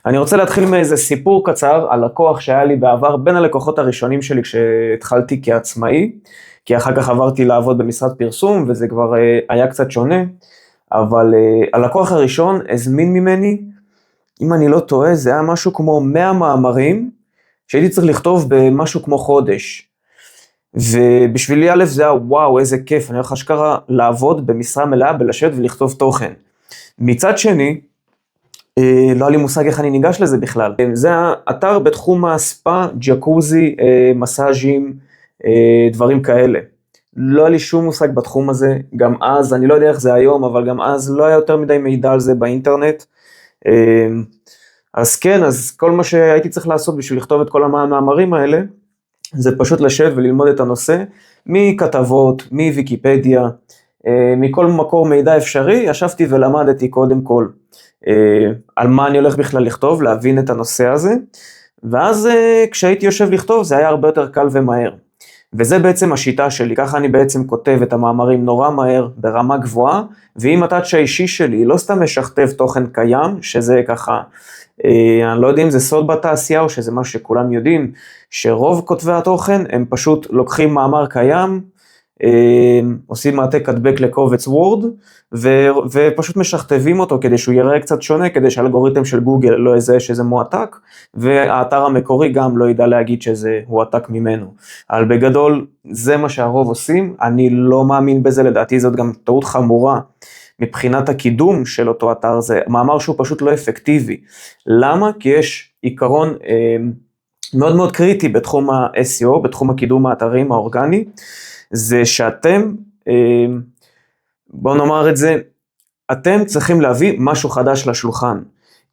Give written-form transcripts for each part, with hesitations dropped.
אני רוצה להתחיל מאיזה סיפור קצר על לקוח שהיה לי בעבר, בין הלקוחות הראשונים שלי כשהתחלתי כעצמאי, כי אחר כך עברתי לעבוד במשרד פרסום, וזה כבר היה קצת שונה, אבל הלקוח הראשון הזמין ממני, אם אני לא טועה, זה היה משהו כמו 100 מאמרים, שהייתי צריך לכתוב במשהו כמו חודש. ובשבילי א' זה היה וואו, איזה כיף, אני הולך אשכרה לעבוד במשרה מלאה, בלשבת ולכתוב תוכן. מצד שני, לא היה לי מושג איך אני ניגש לזה בכלל. זה האתר בתחום הספה, ג'קוזי, מסאז'ים, דברים כאלה. לא היה לי שום מושג בתחום הזה, גם אז, אני לא יודע איך זה היום, אבל גם אז לא היה יותר מדי מידע על זה באינטרנט. אז כן, אז כל מה שהייתי צריך לעשות בשביל לכתוב את כל המאמרים האלה, זה פשוט לשבת וללמוד את הנושא, מכתבות, מוויקיפדיה, מכל מקור מידע אפשרי, ישבתי ולמדתי קודם כל על מה אני הולך בכלל לכתוב, להבין את הנושא הזה, ואז כשהייתי יושב לכתוב זה היה הרבה יותר קל ומהר. וזה בעצם השיטה שלי, ככה אני בעצם כותב את המאמרים נורא מהר, ברמה גבוהה, ואם הטאץ' האישי שלי לא סתם משכתב תוכן קיים, שזה ככה, אני לא יודע אם זה סוד בתעשייה או שזה מה שכולם יודעים, שרוב כותבי התוכן הם פשוט לוקחים מאמר קיים, עושים העתק הדבק לקובץ וורד, ופשוט משכתבים אותו כדי שהוא יראה קצת שונה, כדי שהאלגוריתם של גוגל לא יזהה שזה מועתק, והאתר המקורי גם לא ידע להגיד שזה הועתק ממנו. אבל בגדול זה מה שהרוב עושים, אני לא מאמין בזה, לדעתי זאת גם טעות חמורה, מבחינת הקידום של אותו אתר, זה מאמר שהוא פשוט לא אפקטיבי. למה? כי יש עיקרון מאוד מאוד קריטי בתחום ה-SEO, בתחום הקידום האתרים האורגני, זה שאתם, בואו נאמר את זה, אתם צריכים להביא משהו חדש לשולחן.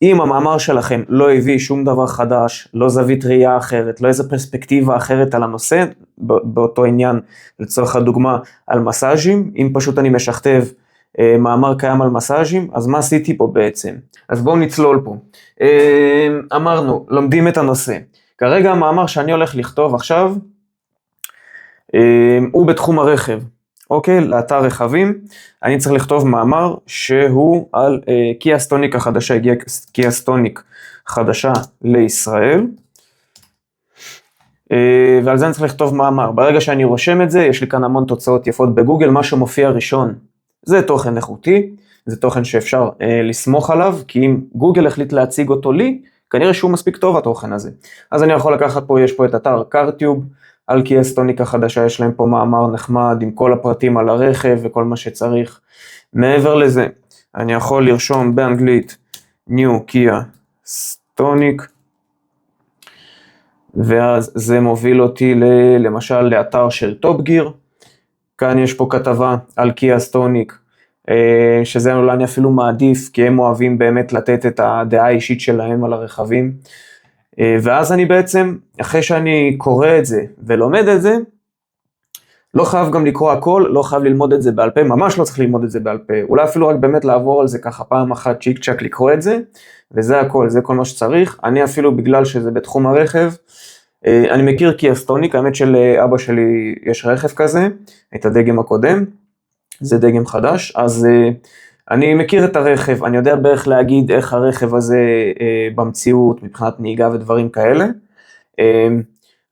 אם המאמר שלכם לא הביא שום דבר חדש, לא זווית ראייה אחרת, לא איזה פרספקטיבה אחרת על הנושא, באותו עניין, לצורך הדוגמה, על מסאז'ים, אם פשוט אני משכתב מאמר קיים על מסאז'ים, אז מה עשיתי פה בעצם? אז בואו נצלול פה. אמרנו, לומדים את הנושא. כרגע המאמר שאני הולך לכתוב עכשיו, הוא בתחום הרכב, אוקיי? לאתר רכבים, אני צריך לכתוב מאמר שהוא על קיה סטוניק החדשה, הגיעה קיה סטוניק חדשה לישראל, ועל זה אני צריך לכתוב מאמר. ברגע שאני רושם את זה, יש לי כאן המון תוצאות יפות בגוגל, מה שמופיע ראשון, זה תוכן איכותי, זה תוכן שאפשר לסמוך עליו, כי אם גוגל החליט להציג אותו לי, כנראה שהוא מספיק טוב התוכן הזה. אז אני יכול לקחת פה, יש פה את אתר קארטיוב, על קיה סטוניק החדשה, יש להם פה מאמר נחמד עם כל הפרטים על הרכב וכל מה שצריך. מעבר לזה, אני יכול לרשום באנגלית New Kia Stonic, ואז זה מוביל אותי למשל לאתר של טופ גיר, כאן יש פה כתבה על קיה סטוניק, שזה אולי אני אפילו מעדיף, כי הם אוהבים באמת לתת את הדעה האישית שלהם על הרכבים, ואז אני בעצם, אחרי שאני קורא את זה ולומד את זה, לא חייב גם לקרוא הכל, לא חייב ללמוד את זה בעל פה, ממש לא צריך ללמוד את זה בעל פה, אולי אפילו רק באמת לעבור על זה ככה פעם אחת צ'יק צ'ק לקרוא את זה, וזה הכל, זה כל מה שצריך. אני אפילו בגלל שזה בתחום הרכב, אני מכיר קיה סטוניק, האמת של אבא שלי יש רכב כזה, את הדגם הקודם, זה דגם חדש, אז אני מכיר את הרכב, אני יודע בערך להגיד איך הרכב הזה במציאות, מבחינת נהיגה ודברים כאלה.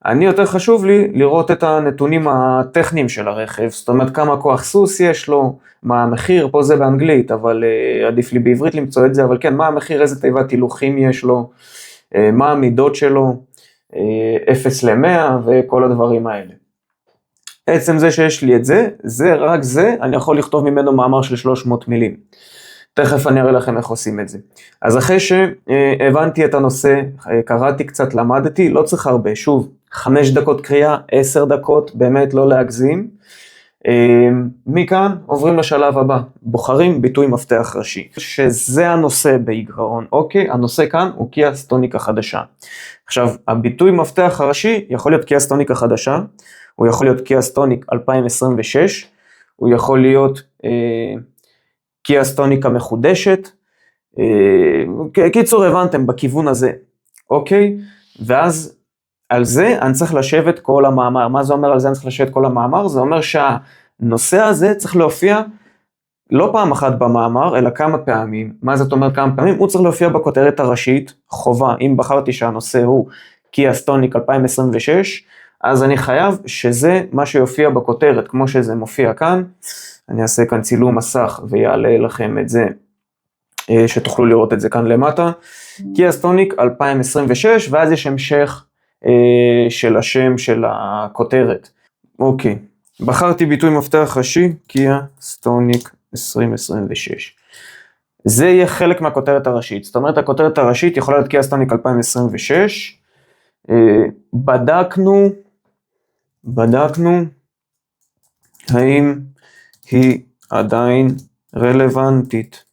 אני יותר חשוב לי לראות את הנתונים הטכניים של הרכב, זאת אומרת כמה כוח סוס יש לו, מה המחיר, פה זה באנגלית, אבל עדיף לי בעברית למצוא את זה, אבל כן, מה המחיר, איזה תיבת הילוכים יש לו, מה המידות שלו, 0 ל-100 וכל הדברים האלה. עצם זה שיש לי את זה, רק זה, אני יכול לכתוב ממנו מאמר של 300 מילים. תכף אני אראה לכם איך עושים את זה. אז אחרי שהבנתי את הנושא, קראתי קצת, למדתי, לא צריך הרבה, שוב, 5 דקות קריאה, 10 דקות, באמת לא להגזים. מכאן עוברים לשלב הבא, בוחרים ביטוי מפתח ראשי, שזה הנושא בעיקרון, אוקיי? הנושא כאן הוא קיה סטוניק החדשה. עכשיו, הביטוי מפתח הראשי יכול להיות קיה סטוניק החדשה, הוא יכול להיות קיה סטוניק 2026, הוא יכול להיות קיה סטוניק המחודשת, קיצור הבנתם בכיוון הזה, אוקיי? ואז על זה אני צריך לשבת כל המאמר. מה זה אומר על זה אני צריך לשבת כל המאמר? זה אומר שהנושא הזה צריך להופיע לא פעם אחת במאמר, אלא כמה פעמים. מה זאת אומרת כמה פעמים? הוא צריך להופיע בכותרת הראשית, חובה. אם בחרתי שהנושא הוא קיה סטוניק 2026, אז אני חייב שזה מה שיופיע בכותרת, כמו שזה מופיע כאן. אני אעשה כאן צילום מסך ויעלה לכם את זה, שתוכלו לראות את זה כאן למטה. קיה סטוניק 2026, ואז יש המשך של השם של הכותרת. אוקיי, בחרתי ביטוי מפתח ראשי, קיה סטוניק 2026. זה יהיה חלק מהכותרת הראשית, זאת אומרת הכותרת הראשית יכולה להיות קיה סטוניק 2026, בדקנו האם היא עדיין רלוונטית.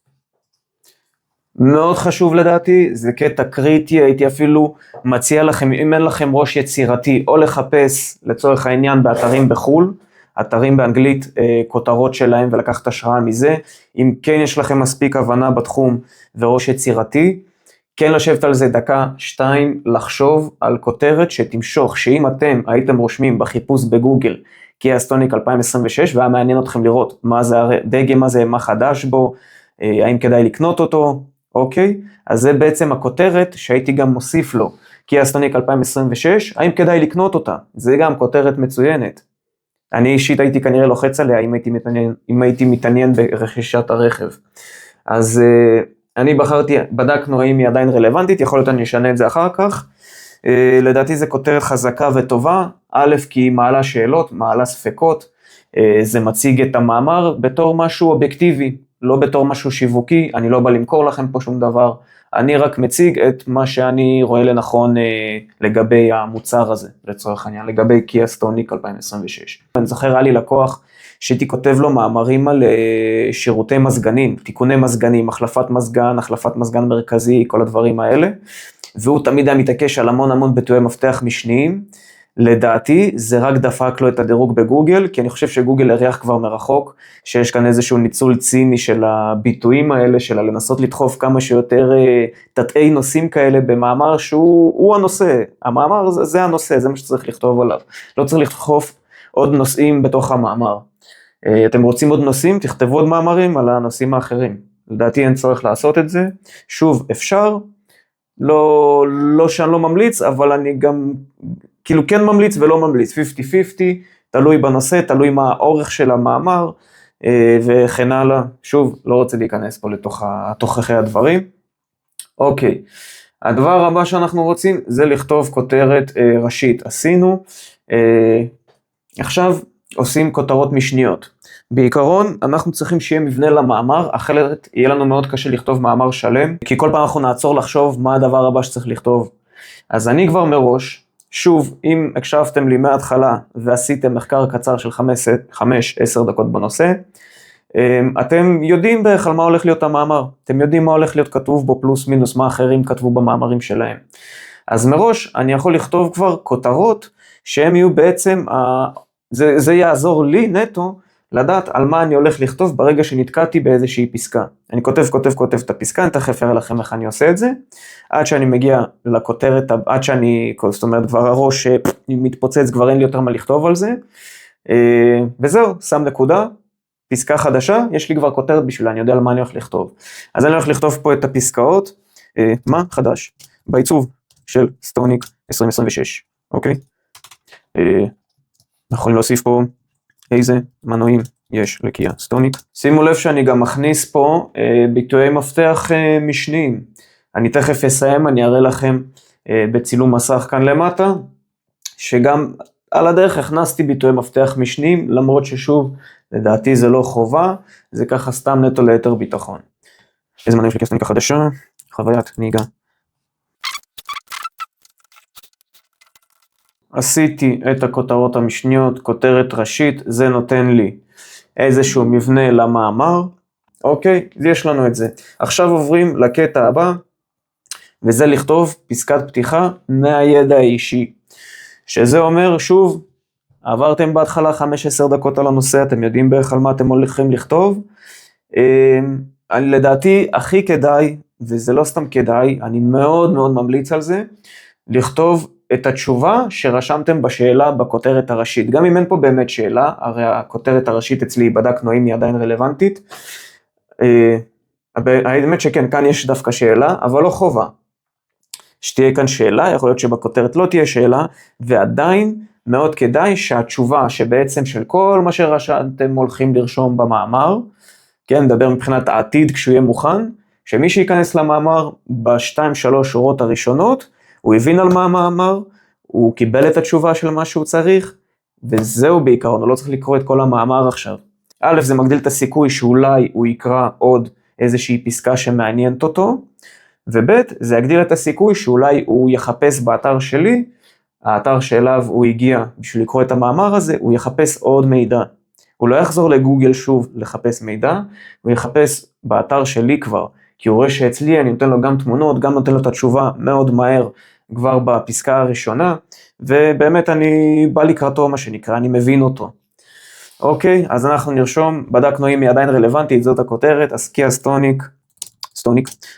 מאוד חשוב לדעתי, זה קטע קריטי, הייתי אפילו מציע לכם, אם אין לכם ראש יצירתי, או לחפש לצורך העניין באתרים בחול, אתרים באנגלית, כותרות שלהם ולקחת השראה מזה, אם כן יש לכם מספיק הבנה בתחום וראש יצירתי, כן לשבת על זה דקה, 2, לחשוב על כותרת שתמשוך, שאם אתם הייתם רושמים בחיפוש בגוגל, קיה סטוניק 2026, והיה מעניין אתכם לראות מה זה הדגם הזה, מה חדש בו, האם כדאי לקנות אותו, אוקיי? אז זה בעצם הכותרת שהייתי גם מוסיף לו, קיה סטוניק 2026, האם כדאי לקנות אותה? זה גם כותרת מצוינת. אני אישית הייתי כנראה לוחץ עליה אם הייתי מתעניין ברכישת הרכב. אז אני בדקנו האם היא עדיין רלוונטית, יכול להיות אני אשנה את זה אחר כך. לדעתי זה כותרת חזקה וטובה, א' כי היא מעלה שאלות, מעלה ספקות, זה מציג את המאמר בתור משהו אובייקטיבי, לא בתור משהו שיווקי, אני לא בא למכור לכם פה שום דבר, אני רק מציג את מה שאני רואה לנכון לגבי המוצר הזה, לצורך העניין, לגבי קיה סטוניק 2026. אני זוכר, היה לי לקוח שהייתי כותב לו מאמרים על שירותי מזגנים, תיקוני מזגנים, החלפת מזגן מרכזי, כל הדברים האלה, והוא תמיד היה מתעקש על המון ביטויי מפתח משניים, לדעתי זה רק דפק לו את הדירוג בגוגל, כי אני חושב שגוגל הריח כבר מרחוק, שיש כאן איזשהו ניצול ציני של הביטויים האלה, של לנסות לדחוף כמה שיותר תתאי נושאים כאלה במאמר שהוא הנושא, המאמר זה הנושא, זה מה שצריך לכתוב עליו, לא צריך לדחוף עוד נושאים בתוך המאמר. אתם רוצים עוד נושאים, תכתבו עוד מאמרים על הנושאים האחרים, לדעתי אין צורך לעשות את זה, שוב אפשר, לא שאני לא ממליץ, אבל אני גם כאילו כן ממליץ ולא ממליץ, 50-50, תלוי בנושא, תלוי מה האורך של המאמר, וכן הלאה. שוב, לא רוצה להיכנס פה לתוך תוככי הדברים. אוקיי, הדבר הבא שאנחנו רוצים, זה לכתוב כותרת ראשית. עשינו, עכשיו עושים כותרות משניות. בעיקרון, אנחנו צריכים שיהיה מבנה למאמר, אחרת יהיה לנו מאוד קשה לכתוב מאמר שלם, כי כל פעם אנחנו נעצור לחשוב מה הדבר הבא שצריך לכתוב. אז אני כבר מראש, שוב, אם הקשבתם לי מההתחלה ועשיתם מחקר קצר של 5-10 דקות בנושא, אתם יודעים בערך על מה הולך להיות המאמר, אתם יודעים מה הולך להיות כתוב בו פלוס מינוס, מה אחרים כתבו במאמרים שלהם. אז מראש אני יכול לכתוב כבר כותרות שהם יהיו בעצם, זה יעזור לי נטו לדעת על מה אני הולך לכתוב ברגע שנתקעתי באיזושהי פסקה. אני כותב את הפסקה, אני תכף אראה לכם איך אני עושה את זה, עד שאני מגיע לכותרת, עד שאני, זאת אומרת, כבר הראש מתפוצץ, כבר אין לי יותר מה לכתוב על זה, וזהו, שם נקודה, פסקה חדשה, יש לי כבר כותרת בשבילה, אני יודע על מה אני הולך לכתוב. אז אני הולך לכתוב פה את הפסקאות, מה חדש? בעיצוב של סטוניק 2026, אוקיי? אנחנו יכולים להוסיף פה איזה מנועים יש לקיה סטוניק. שימו לב שאני גם מכניס פה ביטויי מפתח משניים. אני תכף אסיים, אני אראה לכם בצילום מסך כאן למטה, שגם על הדרך הכנסתי ביטויי מפתח משניים, למרות ששוב, לדעתי זה לא חובה, זה ככה סתם נטו ליתר ביטחון. איזה מנועים של קיה סטוניק החדשה, חוויית נהיגה. עשיתי את הכותרות המשניות, כותרת ראשית, זה נותן לי איזשהו מבנה למאמר, אוקיי? יש לנו את זה. עכשיו עוברים לקטע הבא, וזה לכתוב פסקת פתיחה מהידע האישי. שזה אומר, שוב, עברתם בהתחלה 15 דקות על הנושא, אתם יודעים בערך על מה אתם הולכים לכתוב. לדעתי הכי כדאי, וזה לא סתם כדאי, אני מאוד מאוד ממליץ על זה, לכתוב את התשובה שרשמתם בשאלה בכותרת הראשית. גם אם אין פה באמת שאלה, הרי הכותרת הראשית אצלי בדקנו אם היא עדיין רלוונטית, האמת שכן, כאן יש דווקא שאלה, אבל לא חובה. שתהיה כאן שאלה, יכול להיות שבכותרת לא תהיה שאלה, ועדיין מאוד כדאי שהתשובה שבעצם של כל מה שרשמתם הולכים לרשום במאמר, כן, נדבר מבחינת העתיד כשהוא יהיה מוכן, שמי שייכנס למאמר ב2-3 שורות הראשונות, הוא הבין על מה המאמר, הוא קיבל את התשובה של מה שהוא צריך, וזהו בעיקרון, הוא לא צריך לקרוא את כל המאמר עכשיו. א', זה מגדיל את הסיכוי שאולי הוא יקרא עוד איזושהי פסקה שמעניינת אותו, וב', זה יגדיל את הסיכוי שאולי הוא יחפש באתר שלי, האתר שאליו הוא הגיע בשביל לקרוא את המאמר הזה, הוא יחפש עוד מידע. הוא לא יחזור לגוגל שוב לחפש מידע, הוא יחפש באתר שלי כבר, כי הוא רואה שאצלי אני נותן לו גם תמונות, גם נותן לו את התשובה מאוד מהר, כבר בפסקה הראשונה, ובאמת אני בא לקראתו מה שנקרא, אני מבין אותו. אוקיי, אז אנחנו נרשום, בדקנו אם היא עדיין רלוונטית, זאת הכותרת, אז קיה סטוניק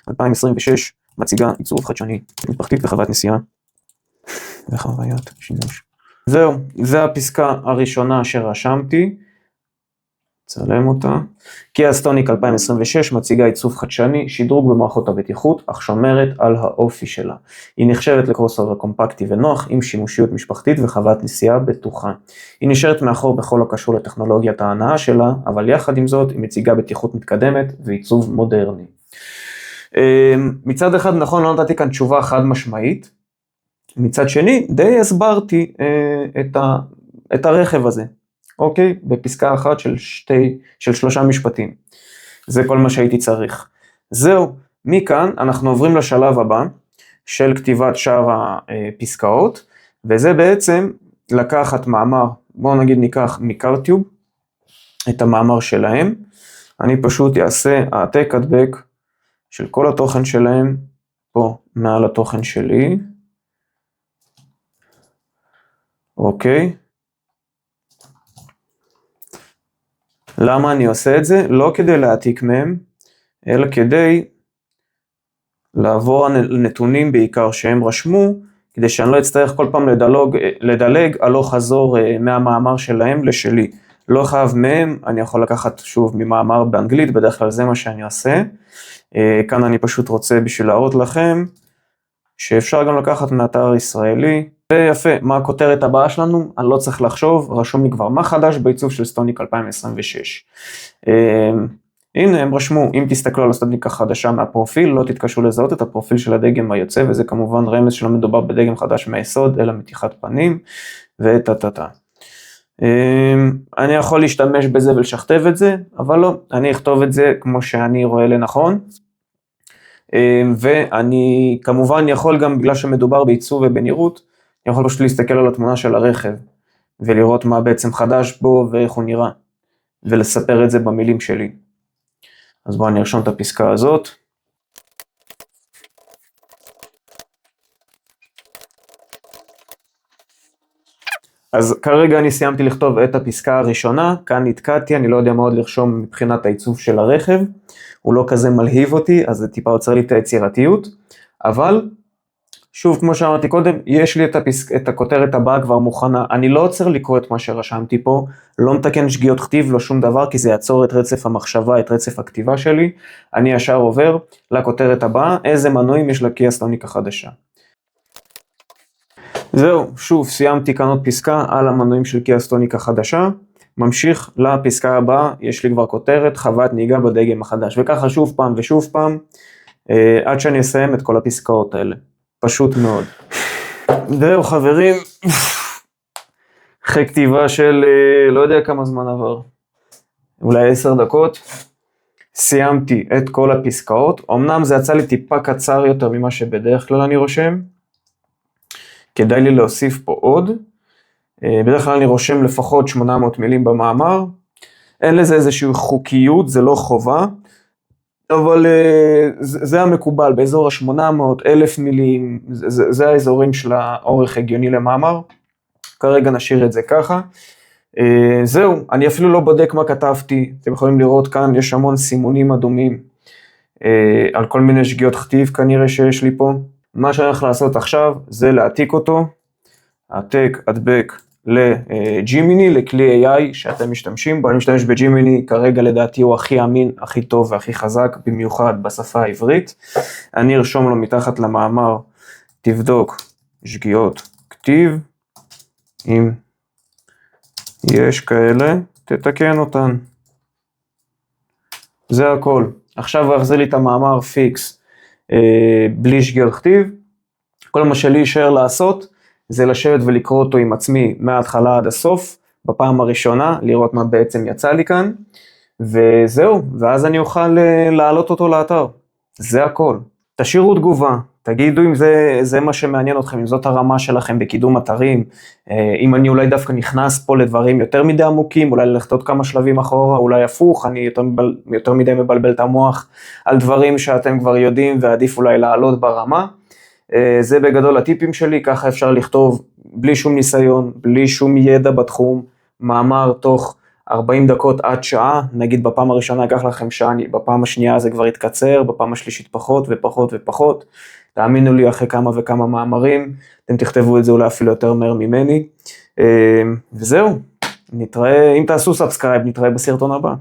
2026, מציגה עיצוב חדשני, משפחתית וחוויית נסיעה, וחוויית שימוש. זהו, זה הפסקה הראשונה שרשמתי, צלם אותה. קיה סטוניק 2026 מציגה עיצוב חדשני, שדרוג במערכות הבטיחות, אך שומרת על האופי שלה. היא נחשבת לקרוסובר קומפקטי ונוח, עם שימושיות משפחתית וחוויית נסיעה בטוחה. היא נשארת מאחור בכל הקשור לטכנולוגיית ההנאה שלה, אבל יחד עם זאת היא מציגה בטיחות מתקדמת ועיצוב מודרני. מצד אחד נכון, לא נתתי כאן תשובה חד משמעית, מצד שני די הסברתי את הרכב הזה. אוקיי? בפסקה אחת של 3 משפטים. זה כל מה שהייתי צריך. זהו, מכאן אנחנו עוברים לשלב הבא של כתיבת שאר הפסקאות, וזה בעצם לקחת מאמר, בואו נגיד ניקח מקארטיוב, את המאמר שלהם, אני פשוט אעשה העתק הדבק של כל התוכן שלהם, פה מעל התוכן שלי, אוקיי? למה אני עושה את זה? לא כדי להעתיק מהם, אלא כדי לעבור נתונים בעיקר שהם רשמו, כדי שאני לא אצטרך כל פעם לדלג הלוך חזור מהמאמר שלהם לשלי. לא חייב מהם, אני יכול לקחת שוב ממאמר באנגלית, בדרך כלל זה מה שאני עושה. כאן אני פשוט רוצה בשביל להראות לכם, שאפשר גם לקחת מאתר ישראלי. ויפה, מה הכותרת הבאה שלנו? אני לא צריך לחשוב, רשום לי כבר מה חדש בעיצוב של סטוניק 2026. הנה הם רשמו, אם תסתכלו על הסטוניק החדשה מהפרופיל, לא תתקשו לזהות את הפרופיל של הדגם היוצא, וזה כמובן רמז שלא מדובר בדגם חדש מהיסוד, אלא מתיחת פנים, וטטטה. אני יכול להשתמש בזה ולשכתב את זה, אבל לא, אני אכתוב את זה כמו שאני רואה לנכון, ואני כמובן יכול גם, בגלל שמדובר בעיצוב ובנראות, אני יכול פשוט להסתכל על התמונה של הרכב, ולראות מה בעצם חדש בו ואיך הוא נראה, ולספר את זה במילים שלי. אז בואו נרשום את הפסקה הזאת. אז כרגע אני סיימתי לכתוב את הפסקה הראשונה, כאן נתקעתי, אני לא יודע מה עוד לרשום מבחינת העיצוב של הרכב, הוא לא כזה מלהיב אותי, אז זה טיפה עוצר לי את היצירתיות, אבל שוב, כמו שאמרתי קודם, יש לי את הכותרת הבאה כבר מוכנה, אני לא עוצר לקרוא את מה שרשמתי פה, לא מתקן שגיאות כתיב, לא שום דבר, כי זה יעצור את רצף המחשבה, את רצף הכתיבה שלי, אני ישר עובר לכותרת הבאה, איזה מנועים יש לקיה סטוניק החדשה. זהו, שוב, סיימתי כאן עוד פסקה על המנועים של קיה סטוניק החדשה, ממשיך לפסקה הבאה, יש לי כבר כותרת, חוויית נהיגה בדגם החדש, וככה שוב פעם ושוב פעם, עד שאני אסיים את כל הפסקאות האלה. פשוט מאוד. זהו חברים, אחרי כתיבה של לא יודע כמה זמן עבר, אולי 10 דקות, סיימתי את כל הפסקאות, אמנם זה יצא לי טיפה קצר יותר ממה שבדרך כלל אני רושם, כדאי לי להוסיף פה עוד, בדרך כלל אני רושם לפחות 800 מילים במאמר, אין לזה איזושהי חוקיות, זה לא חובה, אבל זה המקובל, באזור ה-800, 1,000 מילים, זה האזורים של האורך הגיוני למאמר, כרגע נשאיר את זה ככה. זהו, אני אפילו לא בודק מה כתבתי, אתם יכולים לראות כאן, יש המון סימונים אדומים, על כל מיני שגיאות כתיב כנראה שיש לי פה. מה שאני הולך לעשות עכשיו, זה להעתיק אותו, העתק, הדבק לג'ימיני, לכלי AI שאתם משתמשים בו. אני משתמש בג'ימיני, כרגע לדעתי הוא הכי אמין, הכי טוב והכי חזק, במיוחד בשפה העברית. אני ארשום לו מתחת למאמר, תבדוק שגיאות כתיב, אם יש כאלה, תתקן אותן. זה הכל. עכשיו הוא יחזיר לי את המאמר פיקס, בלי שגיאות כתיב. כל מה שלי יישאר לעשות, זה לשבת ולקרוא אותו עם עצמי, מההתחלה עד הסוף, בפעם הראשונה, לראות מה בעצם יצא לי כאן, וזהו, ואז אני אוכל להעלות אותו לאתר. זה הכל. תשאירו תגובה, תגידו אם זה מה שמעניין אתכם, אם זאת הרמה שלכם בקידום אתרים, אם אני אולי דווקא נכנס פה לדברים יותר מדי עמוקים, אולי ללכת עוד כמה שלבים אחורה, אולי הפוך, אני יותר מדי מבלבל את המוח על דברים שאתם כבר יודעים, ועדיף אולי לעלות ברמה. זה בגדול הטיפים שלי, ככה אפשר לכתוב בלי שום ניסיון, בלי שום ידע בתחום, מאמר תוך 40 דקות עד שעה, נגיד בפעם הראשונה ייקח לכם שעה, בפעם השנייה זה כבר יתקצר, בפעם השלישית פחות ופחות ופחות, תאמינו לי אחרי כמה וכמה מאמרים, אתם תכתבו את זה אולי אפילו יותר מהר ממני, וזהו, נתראה, אם תעשו סאבסקרייב, נתראה בסרטון הבא.